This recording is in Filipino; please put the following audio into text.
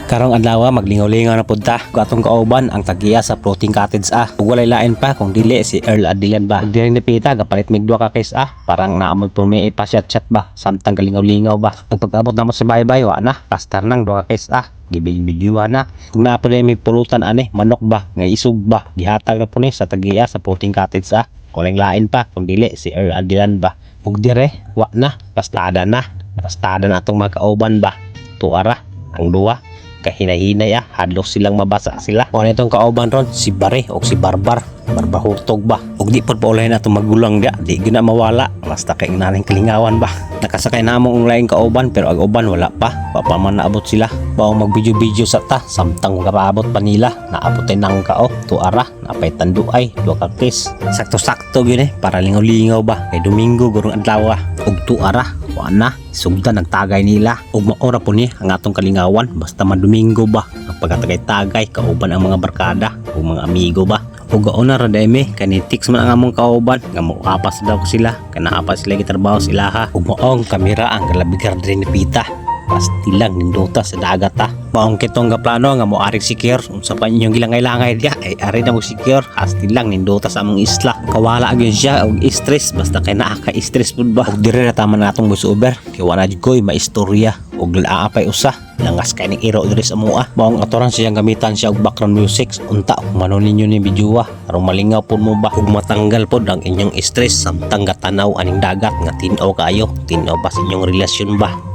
Karong adlaw maglingaw-lingaw na punta ko atong kauban ang tagiya sa floating cottage ug walay lain pa kung dili si Earl Adilan ba. Dili ni Pita gapalit mig duha ka case parang naamod po may pa chat ba samtang galingaw-lingaw ba. Ug pag-abot namo sa baybay wa na pastar nang duha ka case gibig-bigwa na. Kung na pa may pulutan ani manok ba nga isug ba gihatag na po ni sa tagiya sa floating cottage Kuling lain pa kung dili si Earl Adilan ba. Ug dire wa na pastada na atong mga kauban ba. Tuara ang duwa kahinahinay hadlok silang mabasa sila. Kung itong kauban ron si Bare o si Barbar hurtog ba ug di pod paulay na itong magulang dia di gina mawala basta kay naring kalingawan ba. Nakasakay na mo ang laing kauban pero ang uban wala pa man naabot sila bao mag-video sa ta samtang garaabot pa nila naabot ay nang kao tuara napay tanduay duha ka case sakto-sakto gyud para lingaw-lingaw ba kay Domingo gurong adlaw ug tuara wa na sugdan nagtagay nila ug maora po ni ang atong kalingawan basta man Domingo ba ang pagkatagay-tagay kauban ang mga barkada ug mga amigo ba. Ug gauna ra dayme kanitix man ang among kauban nga moapas daw ko sila kanaapas sila gitrabaho sila ug maong kamera ang galabigar diri ni Pita pastilang nindota sa dagat maong kitong gaplano nga moarig secure unsa pa inyong gilangay-langay dia ay ari na mo secure pastilang nindota sa among isla kawala gyud siya og stress basta kay naa ka stress pud ba ug dire na tama natong voiceover kay wala jud koy maistorya ug laapay usa langas kay ning iro diri sa mua maong atoran siyang gamitan siya og background music unta manon ninyo ni videoa aron malingaw pud mo ba ug matanggal pud ang inyong stress samtang gatanaw aning dagat nga tin-aw kaayo tin-aw pa sa inyong relasyon ba.